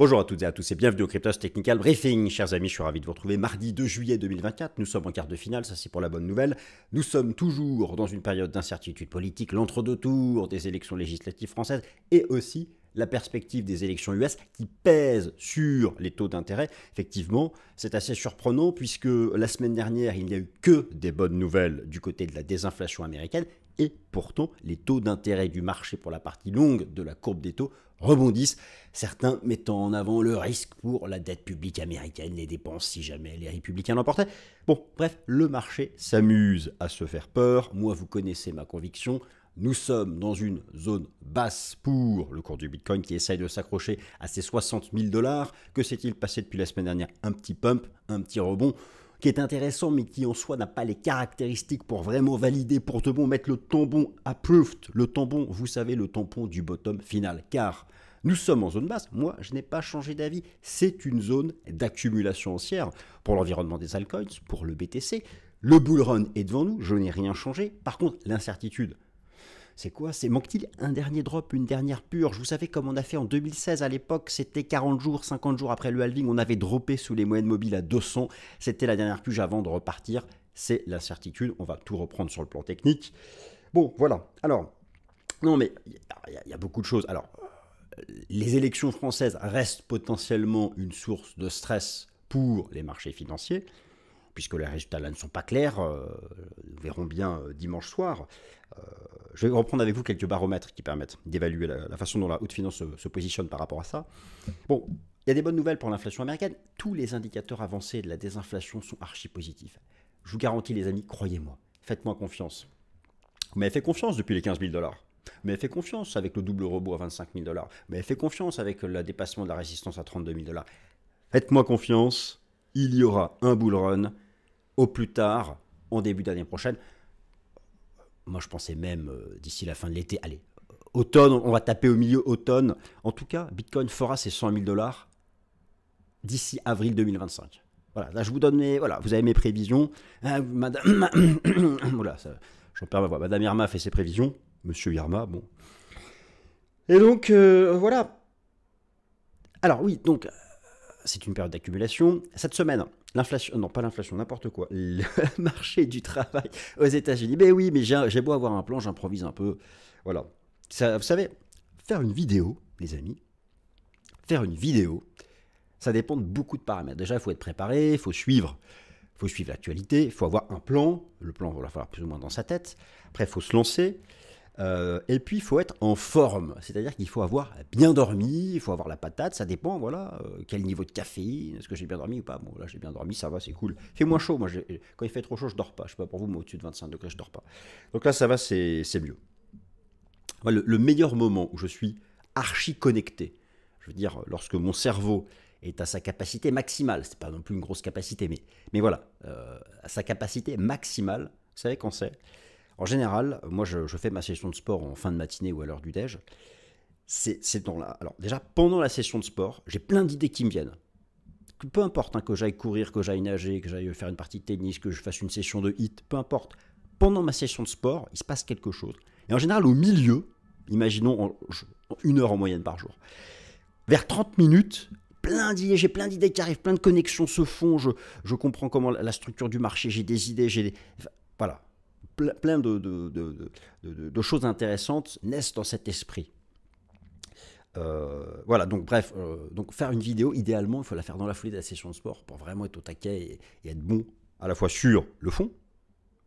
Bonjour à toutes et à tous et bienvenue au Cryptos Technical Briefing. Chers amis, je suis ravi de vous retrouver mardi 2 juillet 2024. Nous sommes en quart de finale, ça c'est pour la bonne nouvelle. Nous sommes toujours dans une période d'incertitude politique, l'entre-deux tours des élections législatives françaises et aussi la perspective des élections US qui pèsent sur les taux d'intérêt. Effectivement, c'est assez surprenant puisque la semaine dernière, il n'y a eu que des bonnes nouvelles du côté de la désinflation américaine et pourtant, les taux d'intérêt du marché pour la partie longue de la courbe des taux rebondissent, certains mettant en avant le risque pour la dette publique américaine, les dépenses si jamais les républicains l'emportaient. Bon, bref, le marché s'amuse à se faire peur. Moi, vous connaissez ma conviction. Nous sommes dans une zone basse pour le cours du Bitcoin qui essaye de s'accrocher à ces 60 000 $. Que s'est-il passé depuis la semaine dernière? Un petit pump, un petit rebond qui est intéressant mais qui en soi n'a pas les caractéristiques pour vraiment valider, pour de bon mettre le tampon approved, le tampon, vous savez, le tampon du bottom final. Car nous sommes en zone basse, moi je n'ai pas changé d'avis, c'est une zone d'accumulation haussière pour l'environnement des altcoins, pour le BTC. Le bull run est devant nous, je n'ai rien changé. Par contre, l'incertitude, c'est quoi? Manque-t-il un dernier drop, une dernière purge? Vous savez comme on a fait en 2016 à l'époque, c'était 40 jours, 50 jours après le halving, on avait droppé sous les moyennes mobiles à 200. C'était la dernière purge avant de repartir. C'est l'incertitude, on va tout reprendre sur le plan technique. Bon, voilà. Alors, non mais il y a beaucoup de choses. Alors, les élections françaises restent potentiellement une source de stress pour les marchés financiers, puisque les résultats là ne sont pas clairs, nous verrons bien dimanche soir. Je vais reprendre avec vous quelques baromètres qui permettent d'évaluer la façon dont la haute finance se positionne par rapport à ça. Bon, il y a des bonnes nouvelles pour l'inflation américaine. Tous les indicateurs avancés de la désinflation sont archi positifs. Je vous garantis les amis, croyez-moi, faites-moi confiance. Vous m'avez fait confiance depuis les 15 000 $. Vous m'avez fait confiance avec le double robot à 25 000 $. Vous m'avez fait confiance avec le dépassement de la résistance à 32 000 $. Faites-moi confiance, il y aura un bull run au plus tard, en début d'année prochaine. Moi, je pensais même d'ici la fin de l'été. Allez, automne, on va taper au milieu automne. En tout cas, Bitcoin fera ses 100 000 $ d'ici avril 2025. Voilà, là, je vous donne voilà, vous avez mes prévisions. Madame, voilà, j'en perds ma voix. Madame Irma fait ses prévisions. Monsieur Irma, bon. Et donc, voilà. Alors, oui, donc, c'est une période d'accumulation. Cette semaine, l'inflation, non pas l'inflation, n'importe quoi, le marché du travail aux États-Unis. Mais oui, mais j'ai beau avoir un plan, j'improvise un peu. Voilà. Ça, vous savez, faire une vidéo, les amis, faire une vidéo, ça dépend de beaucoup de paramètres. Déjà, il faut être préparé, il faut suivre l'actualité, il faut avoir un plan. Le plan, il va falloir plus ou moins dans sa tête. Après, il faut se lancer. Et puis, il faut être en forme. C'est-à-dire qu'il faut avoir bien dormi, il faut avoir la patate, ça dépend, voilà, quel niveau de caféine, est-ce que j'ai bien dormi ou pas. Bon, là, j'ai bien dormi, ça va, c'est cool. Il fait moins chaud, moi, quand il fait trop chaud, je dors pas. Je sais pas pour vous, mais au-dessus de 25 degrés, je dors pas. Donc là, ça va, c'est mieux. Voilà, le meilleur moment où je suis archi connecté, je veux dire, lorsque mon cerveau est à sa capacité maximale, c'est pas non plus une grosse capacité, mais voilà, à sa capacité maximale, vous savez quand c'est? En général, moi je fais ma session de sport en fin de matinée ou à l'heure du déj. C'est dans la... Alors déjà, pendant la session de sport, j'ai plein d'idées qui me viennent. Peu importe, hein, que j'aille courir, que j'aille nager, que j'aille faire une partie de tennis, que je fasse une session de hit, peu importe. Pendant ma session de sport, il se passe quelque chose. Et en général, au milieu, imaginons une heure en moyenne par jour, vers 30 minutes, j'ai plein d'idées qui arrivent, plein de connexions se font, je comprends comment la structure du marché, j'ai des idées, voilà. Plein de choses intéressantes naissent dans cet esprit. Voilà, donc bref, donc faire une vidéo, idéalement, il faut la faire dans la foulée de la session de sport pour vraiment être au taquet et être bon à la fois sur le fond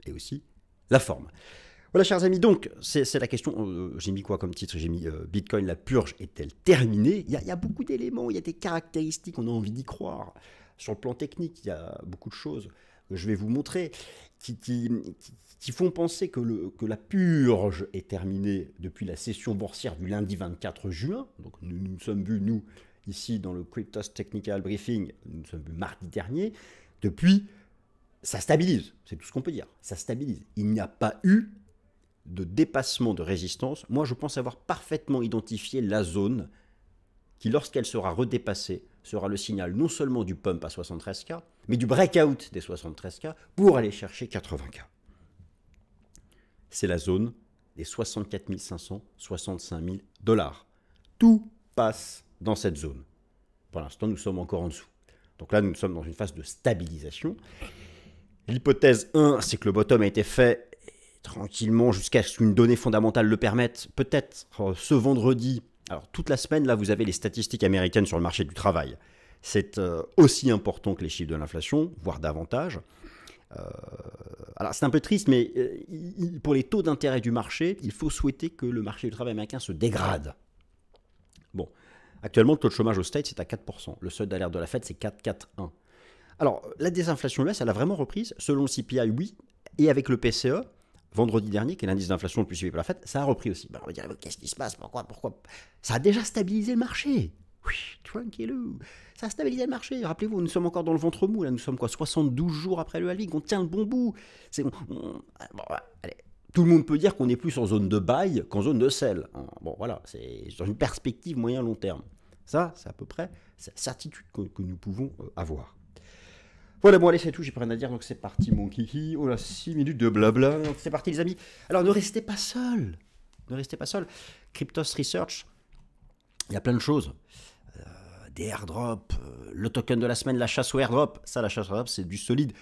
et aussi la forme. Voilà, chers amis, donc c'est la question. J'ai mis quoi comme titre? J'ai mis Bitcoin, la purge est-elle terminée? Il y a beaucoup d'éléments, il y a des caractéristiques, on a envie d'y croire. Sur le plan technique, il y a beaucoup de choses que je vais vous montrer qui font penser que la purge est terminée depuis la session boursière du lundi 24 juin. Donc nous sommes vus, nous, ici dans le Cryptos Technical Briefing, nous sommes vus mardi dernier. Depuis, ça stabilise, c'est tout ce qu'on peut dire, ça stabilise. Il n'y a pas eu de dépassement de résistance. Moi, je pense avoir parfaitement identifié la zone qui, lorsqu'elle sera redépassée, sera le signal non seulement du pump à 73K, mais du breakout des 73K pour aller chercher 80K. C'est la zone des 64 500, 65 000 $. Tout passe dans cette zone. Pour l'instant, nous sommes encore en dessous. Donc là, nous sommes dans une phase de stabilisation. L'hypothèse 1, c'est que le bottom a été fait tranquillement jusqu'à ce qu'une donnée fondamentale le permette. Peut-être ce vendredi. Alors toute la semaine, là, vous avez les statistiques américaines sur le marché du travail. C'est aussi important que les chiffres de l'inflation, voire davantage. Alors c'est un peu triste, mais pour les taux d'intérêt du marché, il faut souhaiter que le marché du travail américain se dégrade. Bon, actuellement, le taux de chômage au States, c'est à 4%. Le seuil d'alerte de la Fed, c'est 4,41. Alors, la désinflation US, elle a vraiment reprise. Selon le CPI, oui. Et avec le PCE, vendredi dernier, qui est l'indice d'inflation le plus suivi par la Fed, ça a repris aussi. Ben, on va dire, qu'est-ce qui se passe? Pourquoi? Ça a déjà stabilisé le marché. Oui, tranquillou. Ça a stabilisé le marché. Rappelez-vous, nous sommes encore dans le ventre mou. Là, nous sommes 72 jours après le halving. On tient le bon bout. Bon, allez. Tout le monde peut dire qu'on est plus en zone de buy qu'en zone de sell. Bon, voilà, c'est dans une perspective moyen-long terme. Ça, c'est à peu près la certitude que nous pouvons avoir. Voilà, bon, allez, c'est tout, j'ai plus rien à dire, donc c'est parti, mon kiki. Oh là, 6 minutes de blabla, donc c'est parti, les amis. Alors, ne restez pas seuls. Ne restez pas seuls. Cryptos Research, il y a plein de choses. Des airdrops, le token de la semaine, la chasse au airdrop. Ça, la chasse au airdrop, c'est du solide.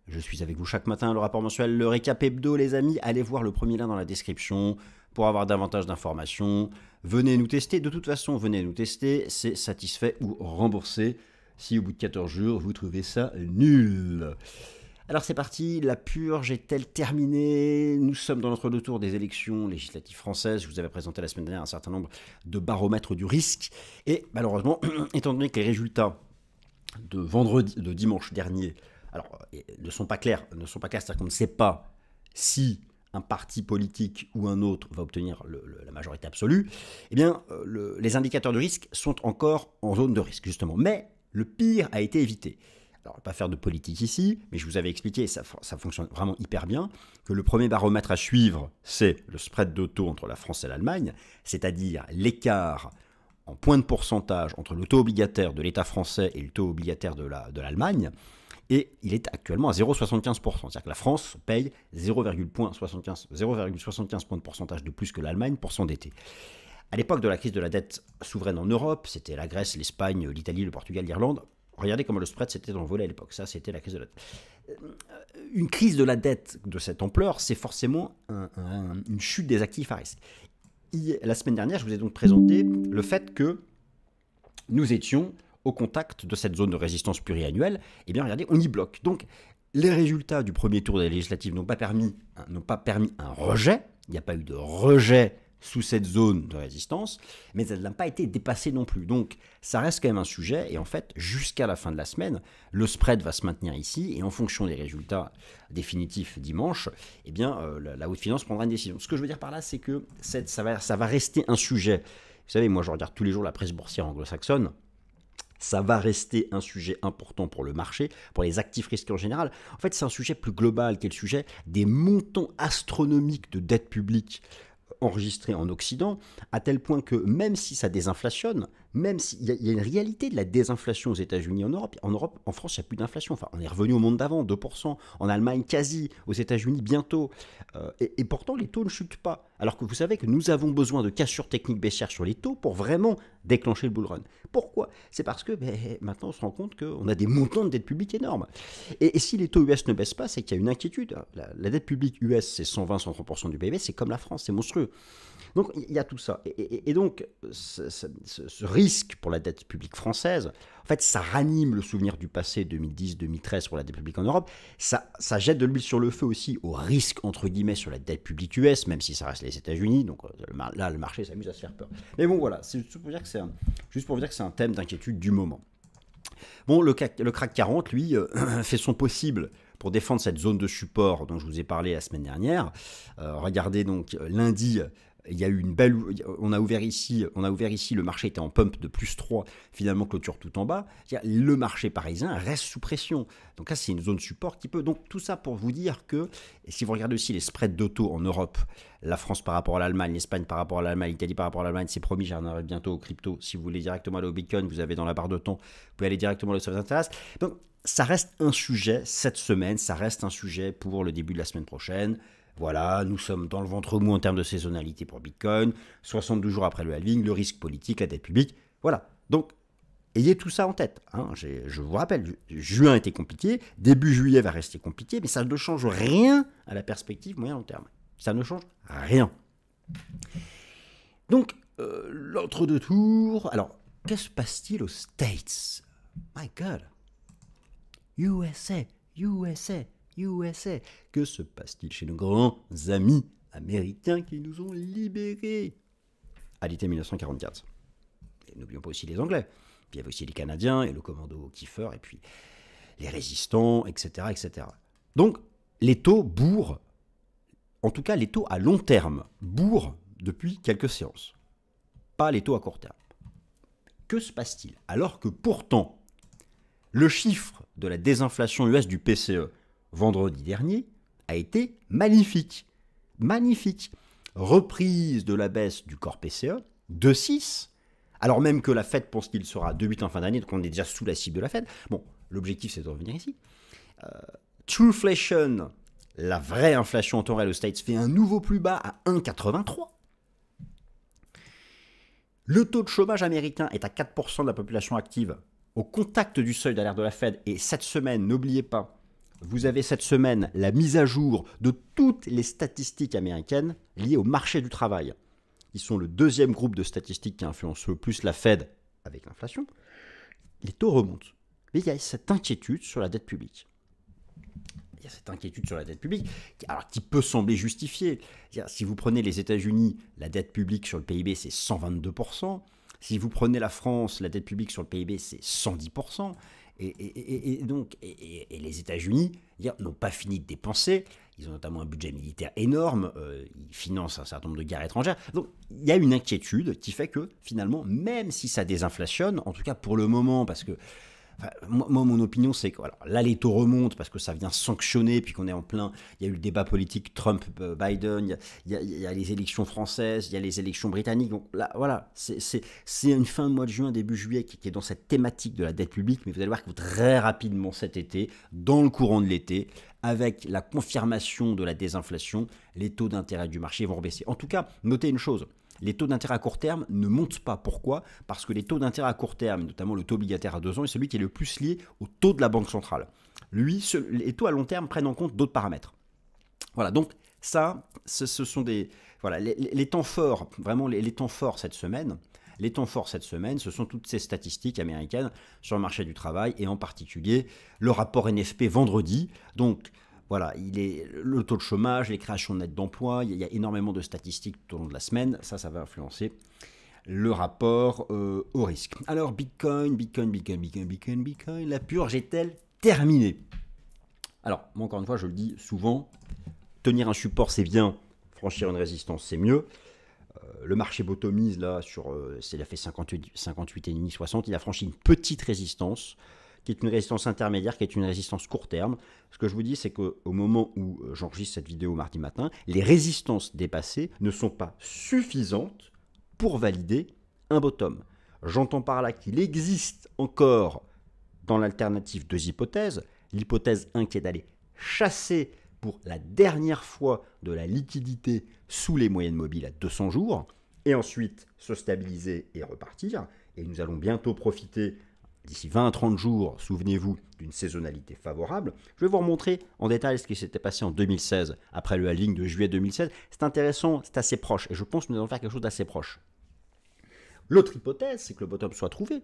Je suis avec vous chaque matin, le rapport mensuel, le récap hebdo, les amis. Allez voir le premier lien dans la description pour avoir davantage d'informations. Venez nous tester. De toute façon, venez nous tester. C'est satisfait ou remboursé. Si au bout de 14 jours, vous trouvez ça nul. Alors c'est parti, la purge est-elle terminée? Nous sommes dans notre tour des élections législatives françaises. Je vous avais présenté la semaine dernière un certain nombre de baromètres du risque. Et malheureusement, étant donné que les résultats de dimanche dernier ne sont pas clairs, c'est-à-dire qu'on ne sait pas si un parti politique ou un autre va obtenir la majorité absolue, eh bien, les indicateurs de risque sont encore en zone de risque, justement. Mais le pire a été évité. Alors, on ne va pas faire de politique ici, mais je vous avais expliqué, et ça fonctionne vraiment hyper bien, que le premier baromètre à suivre, c'est le spread de taux entre la France et l'Allemagne, c'est-à-dire l'écart en points de pourcentage entre le taux obligataire de l'État français et le taux obligataire de l'Allemagne, et il est actuellement à 0,75%. C'est-à-dire que la France paye 0,75 points de pourcentage de plus que l'Allemagne pour s'endetter. À l'époque de la crise de la dette souveraine en Europe, c'était la Grèce, l'Espagne, l'Italie, le Portugal, l'Irlande. Regardez comment le spread s'était envolé à l'époque. Ça, c'était la crise de la dette. Une crise de la dette de cette ampleur, c'est forcément une chute des actifs à risque. La semaine dernière, je vous ai donc présenté le fait que nous étions au contact de cette zone de résistance pluriannuelle. Eh bien, regardez, on y bloque. Donc, les résultats du premier tour des législatives n'ont pas permis un rejet. Il n'y a pas eu de rejet sous cette zone de résistance, mais elle n'a pas été dépassée non plus. Donc, ça reste quand même un sujet, et en fait, jusqu'à la fin de la semaine, le spread va se maintenir ici, et en fonction des résultats définitifs dimanche, eh bien, la haute finance prendra une décision. Ce que je veux dire par là, c'est que ça va rester un sujet. Vous savez, moi, je regarde tous les jours la presse boursière anglo-saxonne. Ça va rester un sujet important pour le marché, pour les actifs risqués en général. En fait, c'est un sujet plus global, qui est le sujet des montants astronomiques de dette publique enregistrés en Occident, à tel point que même si ça désinflationne, même s'il y a une réalité de la désinflation aux États-Unis, en Europe, en France, il n'y a plus d'inflation. Enfin, on est revenu au monde d'avant, 2%. En Allemagne, quasi. Aux États-Unis, bientôt. Et pourtant, les taux ne chutent pas. Alors que vous savez que nous avons besoin de cassures techniques baissières sur les taux pour vraiment déclencher le bull run. Pourquoi? C'est parce que maintenant, on se rend compte qu'on a des montants de dette publique énormes. Et si les taux US ne baissent pas, c'est qu'il y a une inquiétude. La dette publique US, c'est 120-130% du PIB, c'est comme la France, c'est monstrueux. Donc, il y a tout ça. Et donc, ce risque pour la dette publique française, en fait, ça ranime le souvenir du passé 2010-2013 pour la dette publique en Europe. Ça jette de l'huile sur le feu aussi au risque, entre guillemets, sur la dette publique US, même si ça reste les États-Unis. Donc là, le marché s'amuse à se faire peur. Mais bon, voilà, c'est juste pour dire que c'est un thème d'inquiétude du moment. Bon, le CAC 40, lui, fait son possible pour défendre cette zone de support dont je vous ai parlé la semaine dernière. Regardez donc, lundi, il y a eu une belle, on a ouvert ici, le marché était en pump de plus 3, finalement clôture tout en bas. Le marché parisien reste sous pression. Donc là, c'est une zone support qui peut. Donc tout ça pour vous dire que, et si vous regardez aussi les spreads de taux en Europe, la France par rapport à l'Allemagne, l'Espagne par rapport à l'Allemagne, l'Italie par rapport à l'Allemagne, c'est promis, j'en aurai bientôt au crypto. Si vous voulez directement aller au Bitcoin, vous avez dans la barre de temps, vous pouvez aller directement là où ça vous intéresse. Donc ça reste un sujet cette semaine, ça reste un sujet pour le début de la semaine prochaine. Voilà, nous sommes dans le ventre mou en termes de saisonnalité pour Bitcoin, 72 jours après le halving, le risque politique, la dette publique, voilà. Donc, ayez tout ça en tête. Hein. Je vous rappelle, juin était compliqué, début juillet va rester compliqué, mais ça ne change rien à la perspective moyen-long terme. Ça ne change rien. Donc, l'entre-deux tours... Alors, que se passe-t-il aux States? My God. USA, USA, USA. Que se passe-t-il chez nos grands amis américains qui nous ont libérés à l'été 1944? Et n'oublions pas aussi les Anglais. Puis il y avait aussi les Canadiens et le commando Kiefer, et puis les résistants, etc., etc. Donc, les taux bourrent, en tout cas les taux à long terme, bourrent depuis quelques séances. Pas les taux à court terme. Que se passe-t-il? Alors que pourtant, le chiffre de la désinflation US du PCE vendredi dernier a été magnifique. Magnifique. Reprise de la baisse du corps PCE de 6, alors même que la Fed pense qu'il sera de 8 en fin d'année, donc on est déjà sous la cible de la Fed. Bon, l'objectif c'est de revenir ici. Trueflation, la vraie inflation en temps réel aux States, fait un nouveau plus bas à 1,83. Le taux de chômage américain est à 4% de la population active, au contact du seuil d'alerte de la Fed. Et cette semaine, n'oubliez pas, vous avez cette semaine la mise à jour de toutes les statistiques américaines liées au marché du travail. Ils sont le deuxième groupe de statistiques qui influence le plus la Fed avec l'inflation. Les taux remontent. Mais il y a cette inquiétude sur la dette publique. Il y a cette inquiétude sur la dette publique, qui peut sembler justifiée. Si vous prenez les États-Unis, la dette publique sur le PIB, c'est 122%. Si vous prenez la France, la dette publique sur le PIB, c'est 110%. Et les États-Unis n'ont pas fini de dépenser. Ils ont notamment un budget militaire énorme. Ils financent un certain nombre de guerres étrangères. Donc, il y a une inquiétude qui fait que, finalement, même si ça désinflationne, en tout cas pour le moment, parce que moi, mon opinion, c'est que là, les taux remontent parce que ça vient sanctionner, puis qu'on est en plein. Il y a eu le débat politique Trump-Biden, il y a les élections françaises, il y a les élections britanniques. Donc là, voilà, c'est une fin de mois de juin, début juillet qui est dans cette thématique de la dette publique. Mais vous allez voir que très rapidement cet été, dans le courant de l'été, avec la confirmation de la désinflation, les taux d'intérêt du marché vont rebaisser. En tout cas, notez une chose. Les taux d'intérêt à court terme ne montent pas. Pourquoi? Parce que les taux d'intérêt à court terme, notamment le taux obligataire à 2 ans, est celui qui est le plus lié au taux de la Banque centrale. Les taux à long terme prennent en compte d'autres paramètres. Voilà, donc ça, ce sont des... Voilà, les temps forts, vraiment les temps forts cette semaine, ce sont toutes ces statistiques américaines sur le marché du travail, et en particulier le rapport NFP vendredi. Donc, voilà, le taux de chômage, les créations nettes d'emplois, il y a énormément de statistiques tout au long de la semaine, ça va influencer le rapport au risque. Alors Bitcoin, la purge est-elle terminée? Alors, moi encore une fois, je le dis souvent, tenir un support c'est bien, franchir une résistance c'est mieux. Le marché bottomise là, il a fait 58,5, 60, il a franchi une petite résistance, qui est une résistance intermédiaire, qui est une résistance court terme. Ce que je vous dis, c'est qu'au moment où j'enregistre cette vidéo mardi matin, les résistances dépassées ne sont pas suffisantes pour valider un bottom. J'entends par là qu'il existe encore dans l'alternative 2 hypothèses. L'hypothèse 1 qui est d'aller chasser pour la dernière fois de la liquidité sous les moyennes mobiles à 200 jours, et ensuite se stabiliser et repartir. Et nous allons bientôt profiter d'ici 20 à 30 jours, souvenez-vous, d'une saisonnalité favorable. Je vais vous remontrer en détail ce qui s'était passé en 2016, après le halving de juillet 2016. C'est intéressant, c'est assez proche, et je pense que nous allons faire quelque chose d'assez proche. L'autre hypothèse, c'est que le bottom soit trouvé,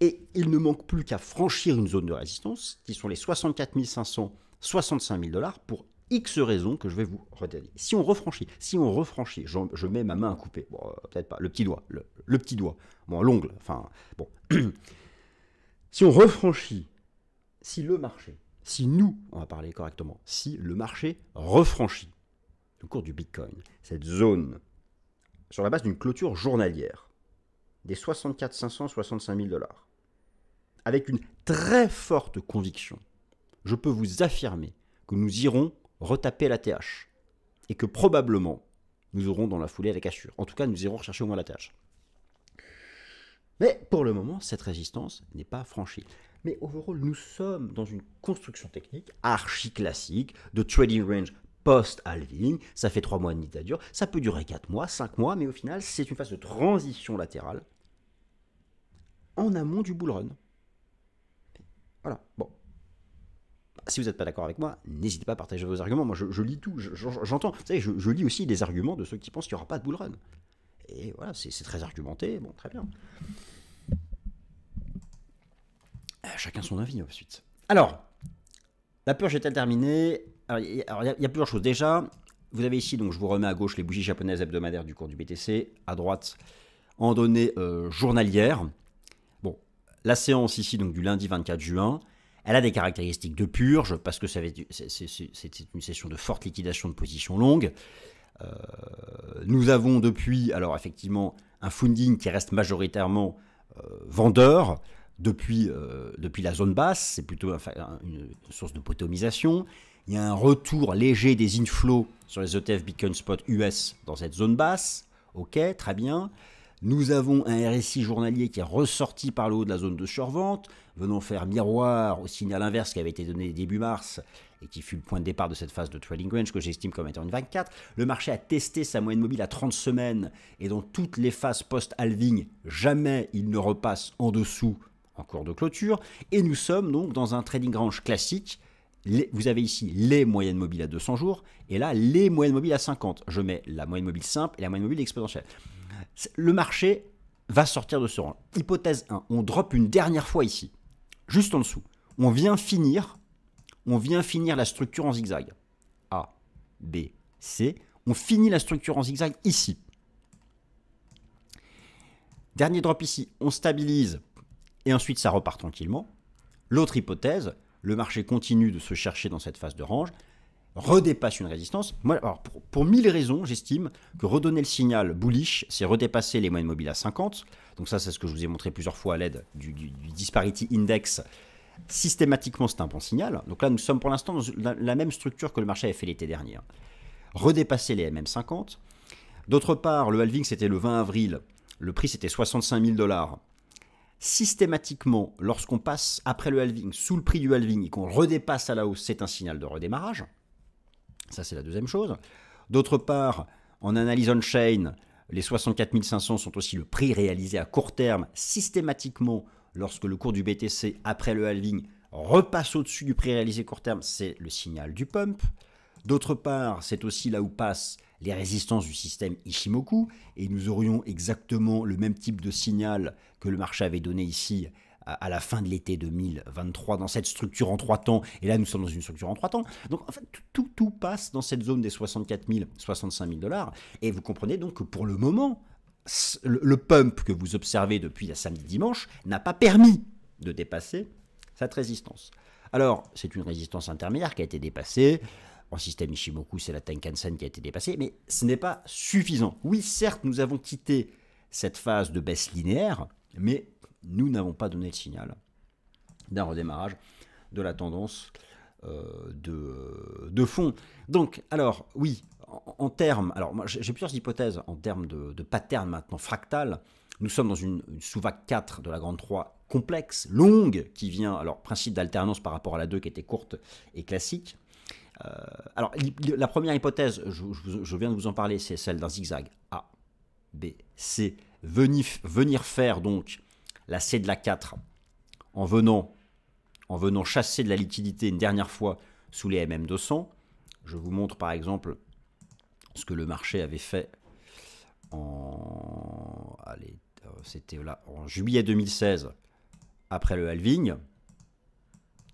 et il ne manque plus qu'à franchir une zone de résistance, qui sont les 64 500, 65 000 $, pour X raisons que je vais vous redire. Si on refranchit, je mets ma main à couper, bon, peut-être pas, le petit doigt, le petit doigt, bon, l'ongle, enfin, bon... Si on refranchit, si nous, on va parler correctement, si le marché refranchit, au cours du Bitcoin, cette zone, sur la base d'une clôture journalière, des 64 500, 65 000 $, avec une très forte conviction, je peux vous affirmer que nous irons retaper la TH, et que probablement, nous aurons dans la foulée la cassure. En tout cas, nous irons rechercher au moins la TH. Mais pour le moment, cette résistance n'est pas franchie. Mais overall, nous sommes dans une construction technique archi-classique de trading range post-halving. Ça fait 3 mois et demi que ça dure. Ça peut durer 4 mois, 5 mois, mais au final, c'est une phase de transition latérale en amont du bull run. Voilà, bon. Si vous n'êtes pas d'accord avec moi, n'hésitez pas à partager vos arguments. Moi, je lis tout, j'entends. Vous savez, je lis aussi les arguments de ceux qui pensent qu'il n'y aura pas de bull run. Et voilà, c'est très argumenté, bon, très bien. Chacun son avis, ensuite. Alors, la purge est-elle terminée? Alors, il y a plusieurs choses. Déjà, vous avez ici, donc je vous remets à gauche les bougies japonaises hebdomadaires du cours du BTC, à droite, en données journalières. Bon, la séance ici, donc du lundi 24 juin, elle a des caractéristiques de purge, parce que c'est une session de forte liquidation de positions longues. Nous avons depuis, alors effectivement, un funding qui reste majoritairement vendeur, depuis la zone basse, c'est plutôt une source de potomisation. Il y a un retour léger des inflows sur les ETF Bitcoin Spot US dans cette zone basse. Ok, très bien. Nous avons un RSI journalier qui est ressorti par le haut de la zone de survente, venant faire miroir au signal inverse qui avait été donné début mars et qui fut le point de départ de cette phase de trading range que j'estime comme étant une 24. Le marché a testé sa moyenne mobile à 30 semaines et dans toutes les phases post-halving, jamais il ne repasse en dessous en cours de clôture. Et nous sommes donc dans un trading range classique. Vous avez ici les moyennes mobiles à 200 jours et là les moyennes mobiles à 50. Je mets la moyenne mobile simple et la moyenne mobile exponentielle. Le marché va sortir de ce rang. Hypothèse 1, on drop une dernière fois ici, juste en dessous. On vient finir la structure en zigzag. A, B, C. On finit la structure en zigzag ici. Dernier drop ici, on stabilise et ensuite ça repart tranquillement. L'autre hypothèse, le marché continue de se chercher dans cette phase de range, redépasse une résistance. Moi, alors pour 1000 raisons, j'estime que redonner le signal bullish, c'est redépasser les moyennes mobiles à 50. Donc ça, c'est ce que je vous ai montré plusieurs fois à l'aide du Disparity Index. Systématiquement, c'est un bon signal. Donc là, nous sommes pour l'instant dans la même structure que le marché avait fait l'été dernier. Redépasser les MM50. D'autre part, le halving, c'était le 20 avril. Le prix, c'était 65 000 $. Systématiquement, lorsqu'on passe après le halving, sous le prix du halving, et qu'on redépasse à la hausse, c'est un signal de redémarrage. Ça, c'est la deuxième chose. D'autre part, en analyse on-chain, les 64 500 sont aussi le prix réalisé à court terme. Systématiquement, lorsque le cours du BTC, après le halving, repasse au-dessus du prix réalisé court terme, c'est le signal du pump. D'autre part, c'est aussi là où passent les résistances du système Ichimoku, et nous aurions exactement le même type de signal que le marché avait donné ici à la fin de l'été 2023 dans cette structure en 3 temps, et là nous sommes dans une structure en 3 temps. Donc en fait, tout passe dans cette zone des 64 000, 65 000 $, et vous comprenez donc que pour le moment, le pump que vous observez depuis la samedi-dimanche n'a pas permis de dépasser cette résistance. Alors, c'est une résistance intermédiaire qui a été dépassée. En système Ichimoku, c'est la Tenkan-sen qui a été dépassée, mais ce n'est pas suffisant. Oui, certes, nous avons quitté cette phase de baisse linéaire, mais nous n'avons pas donné le signal d'un redémarrage de la tendance de fond. Donc, alors, oui, en termes, alors moi j'ai plusieurs hypothèses en termes de pattern maintenant fractal. Nous sommes dans une sous-vague 4 de la grande 3 complexe, longue, qui vient, alors principe d'alternance par rapport à la 2 qui était courte et classique. Alors, la première hypothèse, je viens de vous en parler, c'est celle d'un zigzag A, B, C, venir faire donc la C de la 4 en venant chasser de la liquidité une dernière fois sous les MM200. Je vous montre par exemple ce que le marché avait fait c'était là en juillet 2016 après le halving.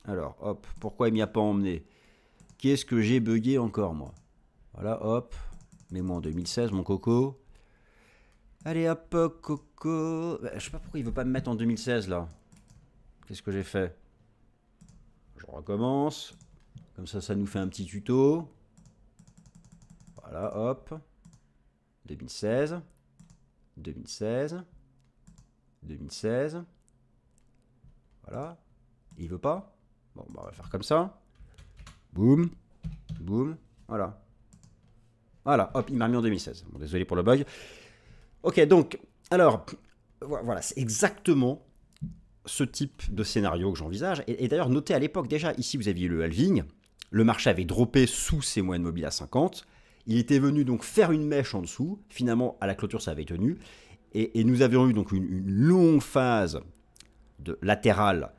Alors, hop, pourquoi il m'y a pas emmené? Qu'est-ce que j'ai bugué encore, moi? Voilà, hop. Mets-moi en 2016, mon coco. Allez, hop, coco. Je sais pas pourquoi il veut pas me mettre en 2016, là. Qu'est-ce que j'ai fait? Je recommence. Comme ça nous fait un petit tuto. Voilà, hop. 2016. 2016. 2016. Voilà. Il veut pas? Bon, bah, on va faire comme ça. Boum, boum, voilà. Voilà, hop, il m'a remis en 2016. Bon, désolé pour le bug. Ok, donc, alors, voilà, c'est exactement ce type de scénario que j'envisage. Et d'ailleurs, notez à l'époque, déjà, ici, vous aviez le halving. Le marché avait droppé sous ses moyennes mobiles à 50. Il était venu donc faire une mèche en dessous. Finalement, à la clôture, ça avait tenu. Et nous avions eu donc une longue phase de latéral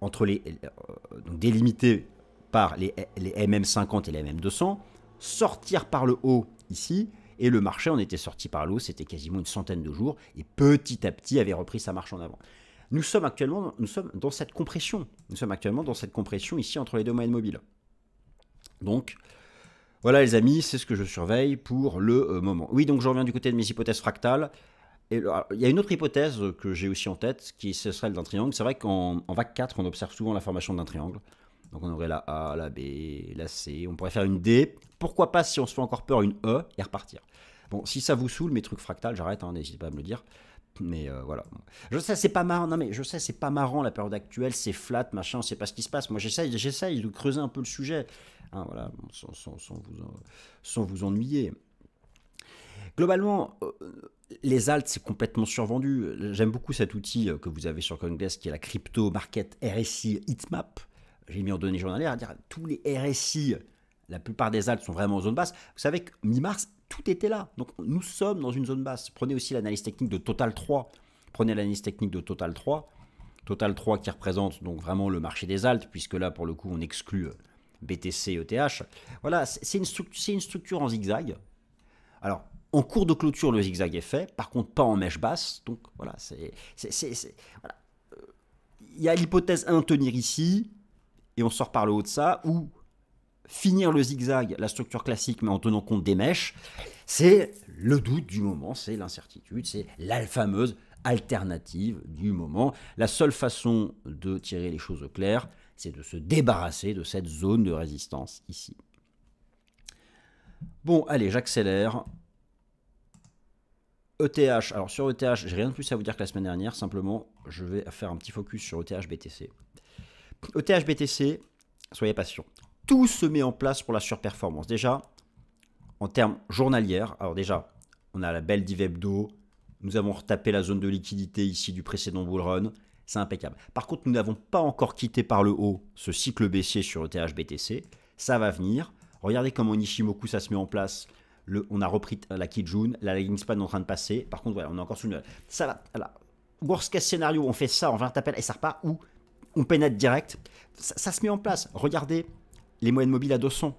entre donc délimité par les MM50 et les MM200, sortir par le haut ici, et le marché en était sorti par le haut, c'était quasiment une centaine de jours, et petit à petit avait repris sa marche en avant. Nous sommes dans cette compression. Nous sommes actuellement dans cette compression ici entre les deux moyennes mobiles. Donc, voilà les amis, c'est ce que je surveille pour le moment. Oui, donc je reviens du côté de mes hypothèses fractales. Et il y a une autre hypothèse que j'ai aussi en tête, qui ce serait d'un triangle. C'est vrai qu'en vague 4, on observe souvent la formation d'un triangle. Donc on aurait la A, la B, la C, on pourrait faire une D. Pourquoi pas, si on se fait encore peur, une E et repartir. Bon, si ça vous saoule, mes trucs fractals, j'arrête, hein, n'hésitez pas à me le dire. Mais voilà. Je sais, c'est pas marrant. Non, mais je sais, c'est pas marrant la période actuelle, c'est flat, machin, on sait pas ce qui se passe. Moi, j'essaye de creuser un peu le sujet. Hein, voilà, sans vous ennuyer. Globalement, les alts, c'est complètement survendu. J'aime beaucoup cet outil que vous avez sur CoinDesk, qui est la Crypto Market RSI Heatmap. J'ai mis en données journalières à dire tous les RSI, la plupart des alts sont vraiment en zone basse. Vous savez que mi-mars, tout était là. Donc nous sommes dans une zone basse. Prenez aussi l'analyse technique de Total 3. Prenez l'analyse technique de Total 3. Total 3 qui représente donc vraiment le marché des alts, puisque là, pour le coup, on exclut BTC et ETH. Voilà, c'est une structure en zigzag. Alors, en cours de clôture, le zigzag est fait. Par contre, pas en mèche basse. Donc voilà, voilà. Il y a l'hypothèse 1, tenir ici, et on sort par le haut de ça, ou finir le zigzag, la structure classique, mais en tenant compte des mèches. C'est le doute du moment, c'est l'incertitude, c'est la fameuse alternative du moment. La seule façon de tirer les choses au clair, c'est de se débarrasser de cette zone de résistance ici. Bon, allez, j'accélère. ETH, alors sur ETH, j'ai rien de plus à vous dire que la semaine dernière, simplement, je vais faire un petit focus sur ETH BTC. ETH BTC, soyez patients. Tout se met en place pour la surperformance. Déjà, en termes journalières, alors déjà, on a la belle div hebdo, nous avons retapé la zone de liquidité ici du précédent bull run, c'est impeccable. Par contre, nous n'avons pas encore quitté par le haut ce cycle baissier sur ETH BTC, ça va venir. Regardez comment Nishimoku ça se met en place. On a repris la Kijun, la lagging span est en train de passer. Par contre, voilà, on est encore sous le... Ça va, voilà. Worst case scénario, on fait ça, on va taper et ça repart, ou on pénètre direct. Ça se met en place. Regardez les moyennes mobiles à 200.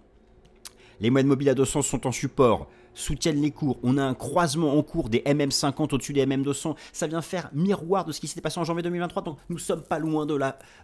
Les moyennes mobiles à 200 sont en support, soutiennent les cours. On a un croisement en cours des MM50 au-dessus des MM200. Ça vient faire miroir de ce qui s'était passé en janvier 2023. Donc nous ne sommes pas loin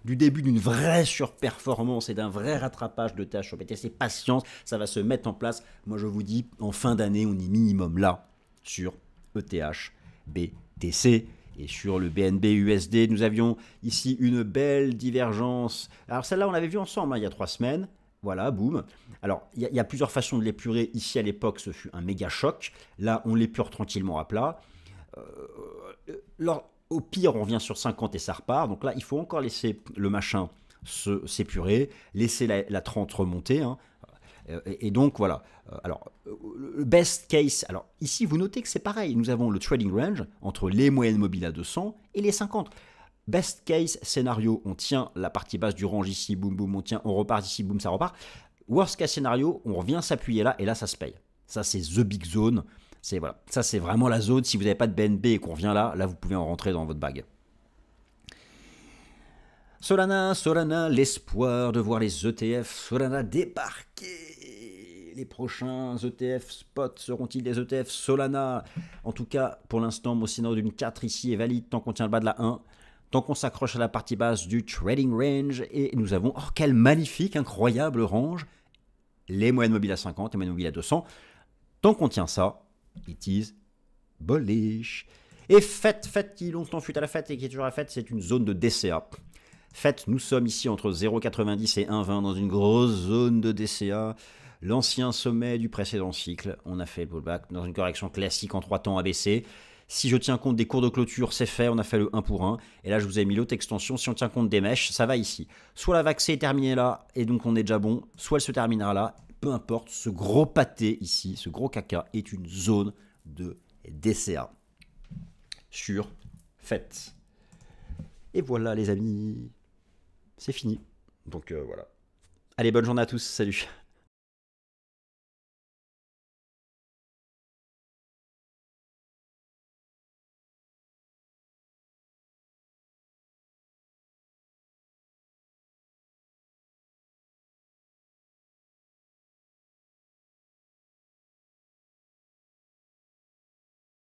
du début d'une vraie surperformance et d'un vrai rattrapage de TH sur BTC. Patience, ça va se mettre en place. Moi je vous dis, en fin d'année, on est minimum là sur ETH, BTC. Et sur le BNB USD, nous avions ici une belle divergence. Alors celle-là, on l'avait vu ensemble il y a 3 semaines. Voilà, boum. Alors, il y a plusieurs façons de l'épurer. Ici, à l'époque, ce fut un méga choc. Là, on l'épure tranquillement à plat. Au pire, on revient sur 50 et ça repart. Donc là, il faut encore laisser le machin s'épurer, laisser la 30 remonter. Hein. Et donc, voilà. Alors, le best case, alors ici, vous notez que c'est pareil. Nous avons le trading range entre les moyennes mobiles à 200 et les 50. Best case scénario, on tient la partie basse du range ici, boum boum, on repart ici, boum, ça repart. Worst case scénario, on revient s'appuyer là et là ça se paye. Ça c'est the big zone, voilà. Ça c'est vraiment la zone, si vous n'avez pas de BNB et qu'on revient là vous pouvez en rentrer dans votre bague. Solana, l'espoir de voir les ETF Solana débarquer. Les prochains ETF spot seront-ils des ETF Solana? En tout cas, pour l'instant, mon scénario d'une 4 ici est valide tant qu'on tient le bas de la 1. Tant qu'on s'accroche à la partie basse du trading range, et nous avons, oh quel magnifique, incroyable range, les moyennes mobiles à 50, les moyennes mobiles à 200. Tant qu'on tient ça, it is bullish. Et FED qui longtemps fut à la fête et qui est toujours à la fête, c'est une zone de DCA. FED, nous sommes ici entre 0,90 et 1,20 dans une grosse zone de DCA. L'ancien sommet du précédent cycle, on a fait le pullback dans une correction classique en 3 temps ABC. Si je tiens compte des cours de clôture, c'est fait, on a fait le 1 pour 1. Et là, je vous ai mis l'autre extension. Si on tient compte des mèches, ça va ici. Soit la vague C est terminée là, et donc on est déjà bon, soit elle se terminera là. Peu importe, ce gros pâté ici, ce gros caca, est une zone de DCA. Sur FED. Et voilà les amis, c'est fini. Donc voilà. Allez, bonne journée à tous, salut.